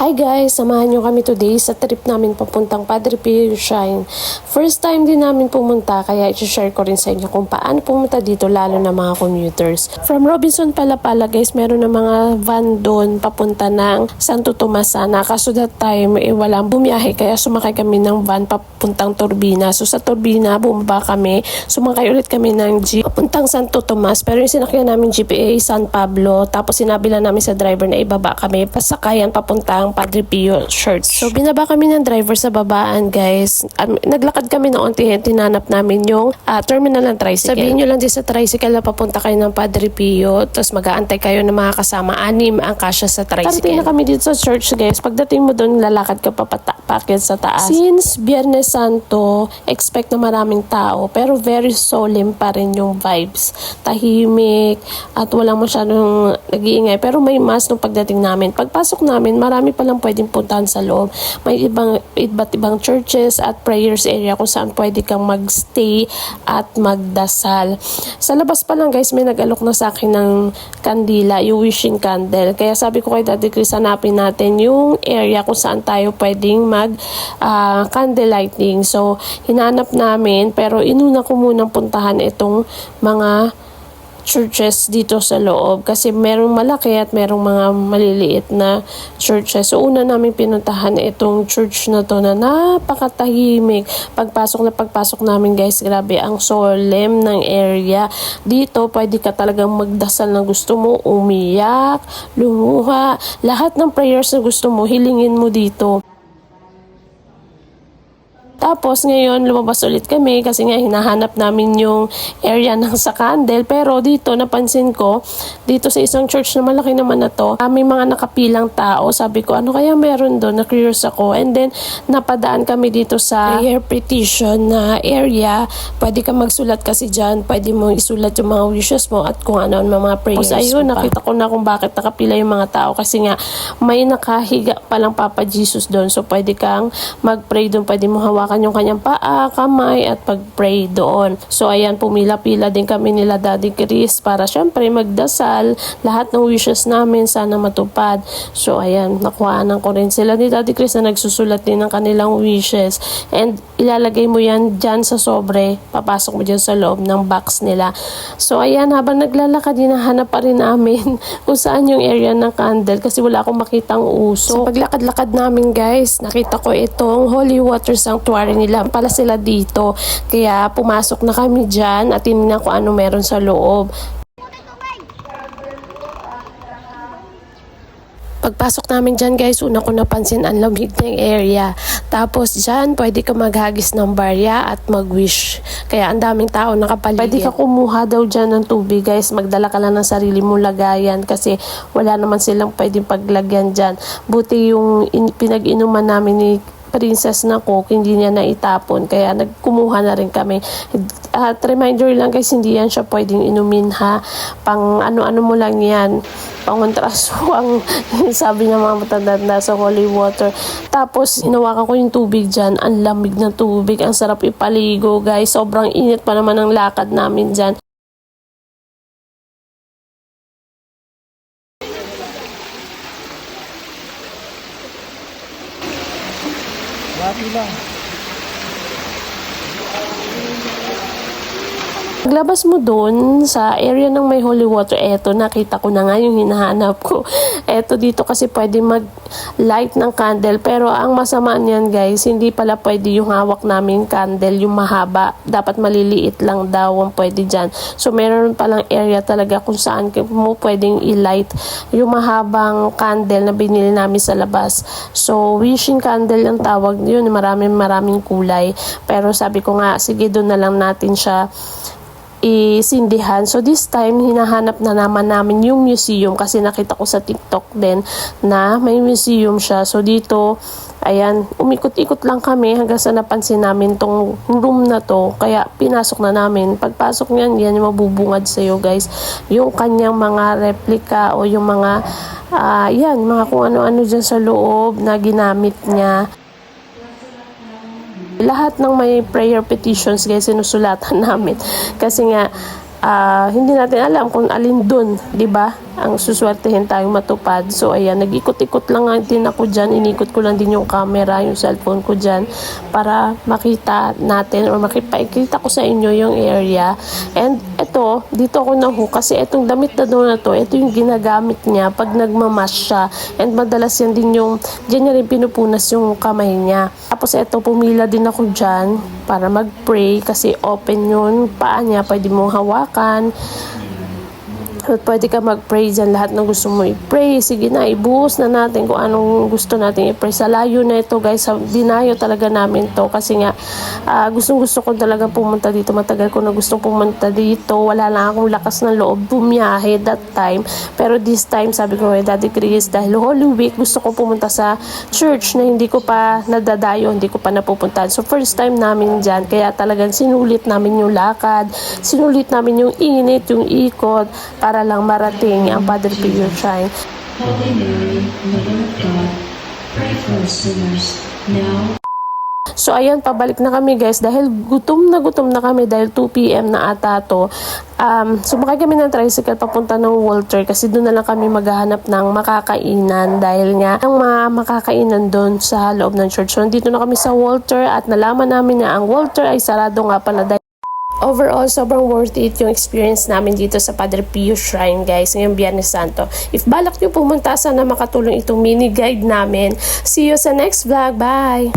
Hi guys! Samahan nyo kami today sa trip namin papuntang Padre Pio Shrine. First time din namin pumunta kaya i-share ko rin sa inyo kung paano pumunta dito lalo na mga commuters. From Robinson pala guys, meron na mga van doon papunta ng Santo Tomas sana. Kaso that time walang bumiyahe kaya sumakay kami ng van papuntang Turbina. So sa Turbina bumaba kami, sumakay ulit kami ng jeep papuntang Santo Tomas. Pero yung sinakyan namin GPA San Pablo, tapos sinabi lang namin sa driver na ibaba kami pasakayan papuntang Padre Pio Church. So binaba kami ng driver sa babaan guys. Naglakad kami na unti, tinanap namin yung terminal ng tricycle. Sabihin nyo lang din sa tricycle na papunta kayo ng Padre Pio, tapos mag-aantay kayo ng mga kasama. 6 ang kasya sa tricycle. Parating na kami dito sa church guys. Pagdating mo doon, lalakad ka papakit sa taas. Since Biyernes Santo, expect na maraming tao, pero very solemn pa rin yung vibes. Tahimik at walang masyadong nag-iingay. Pero may mass nung pagdating namin. Pagpasok namin, marami palang pwedeng puntahan sa loob. May iba't ibang churches at prayers area kung saan pwede kang magstay at magdasal. Sa labas pa lang guys, may nag-alok na sa akin ng kandila, yung wishing candle. Kaya sabi ko kay Daddy Chris, hanapin natin yung area kung saan tayo pwedeng mag candle lighting. So, hinanap namin pero inuna ko munang puntahan itong mga churches dito sa loob kasi merong malaki at merong mga maliliit na churches. So una namin pinuntahan itong church na to na napakatahimik. Pagpasok namin guys, grabe ang solemn ng area. Dito pwede ka talagang magdasal na gusto mo, umiyak, lumuha, lahat ng prayers na gusto mo, hilingin mo dito. Tapos ngayon lumabas ulit kami kasi nga hinahanap namin yung area ng sa candle. Pero dito napansin ko, dito sa isang church na malaki naman na to, may mga nakapilang tao. Sabi ko, ano kaya meron doon? Na-curious ako. And then napadaan kami dito sa prayer petition na area. Pwede ka magsulat kasi dyan. Pwede mo isulat yung mga wishes mo at kung ano mga prayers. Tapos ayun, nakita ko na kung bakit nakapila yung mga tao. Kasi nga may nakahiga palang Papa Jesus doon. So pwede kang mag-pray doon. Pwede mo hawakan yung kanyang paa, kamay at pag-pray doon. So ayan, pumila-pila din kami nila Daddy Chris para syempre magdasal, lahat ng wishes namin sana matupad. So ayan, nakuhaanan ko rin sila ni Daddy Chris na nagsusulat din ng kanilang wishes and ilalagay mo yan dyan sa sobre, papasok mo dyan sa loob ng box nila. So ayan, habang naglalakad, hinahanap pa rin namin kung saan yung area ng candle kasi wala akong makitang uso. So paglakad-lakad namin guys, nakita ko itong Holy Water Sanctuary nila pala sila dito. Kaya pumasok na kami dyan at tinignan ko ano meron sa loob. Pagpasok namin dyan guys, una ko napansin ang lamig ng area. Tapos dyan, pwede ka maghagis ng barya at mag-wish. Kaya ang daming tao nakapaligid. Pwede ka kumuha daw dyan ng tubig guys. Magdala ka lang ng sarili mong lagayan kasi wala naman silang pwedeng paglagyan dyan. Buti yung pinag-inuman namin ni Princess na Coke, hindi niya naitapon. Kaya nagkumuha na rin kami. At reminder lang guys, hindi yan siya pwedeng inumin ha. Pang ano-ano mo lang yan. Pangontraswang sabi ng mga matanda na sa holy water. Tapos hinawakan ko yung tubig dyan. Ang lamig ng tubig. Ang sarap ipaligo guys. Sobrang init pa naman ang lakad namin dyan. Happy lang. Paglabas mo doon sa area ng may holy water, eto nakita ko na nga yung hinahanap ko. Eto dito kasi pwede mag-light ng candle. Pero ang masama niyan guys, hindi pala pwede yung hawak namin candle, yung mahaba. Dapat maliliit lang daw ang pwede dyan. So meron palang area talaga kung saan mo pwedeng i-light yung mahabang candle na binili namin sa labas. So wishing candle ang tawag yun, maraming kulay. Pero sabi ko nga, sige doon na lang natin siya isindihan. So this time, hinahanap na naman namin yung museum kasi nakita ko sa TikTok din na may museum siya. So dito, ayan, umikot-ikot lang kami hanggang sa napansin namin tong room na to. Kaya pinasok na namin. Pagpasok niyan, yan yung mabubungad sa'yo guys. Yung kanyang mga replika o yung mga, yan, mga kung ano-ano dyan sa loob na ginamit niya. Lahat ng may prayer petitions guys, sinusulatan namin. Kasi nga, hindi natin alam kung alin dun, di ba? Ang suswertehin tayong matupad. So ayan, nag-ikot-ikot lang din ako dyan. Inikot ko lang din yung camera, yung cellphone ko dyan para makita natin or makipakita ko sa inyo yung area. And ito, dito ako nahook kasi itong damit na doon na to, ito yung ginagamit niya pag nagmamas siya. And madalas yan din yung, dyan niya rin pinupunas yung kamay niya. Tapos ito, pumila din ako dyan para mag-pray kasi open yun, paa niya, pwede mong hawakan. At pwede ka mag-pray dyan, lahat ng gusto mo i-pray. Sige na, ibuhos na natin kung anong gusto natin i-pray. Sa layo na ito guys, dinayo talaga namin to kasi nga gustong-gusto ko talaga pumunta dito. Matagal ko na gustong pumunta dito. Wala lang akong lakas ng loob bumiyahe that time. Pero this time, sabi ko kay Daddy Chris, dahil Holy Week, gusto ko pumunta sa church na hindi ko pa nadadayo, hindi ko pa napupuntahan. So first time namin dyan, kaya talagang sinulit namin yung lakad, sinulit namin yung init, yung ikot, para lang marating ang Padre Pio Shrine. Holy Mary, Mother of God, pray for us sinners, now. So ayan, pabalik na kami guys dahil gutom na kami dahil 2 PM na ata to. Sumakay kami ng tricycle papunta ng Walter kasi doon na lang kami maghahanap ng makakainan dahil nga ang makakainan doon sa loob ng church. So dito na kami sa Walter at nalaman namin na ang Walter ay sarado nga pala dahil overall, sobrang worth it yung experience namin dito sa Padre Pio Shrine, guys, ngayong Biyernes Santo. If balak nyo pumunta, sana makatulong itong mini guide namin. See you sa next vlog. Bye!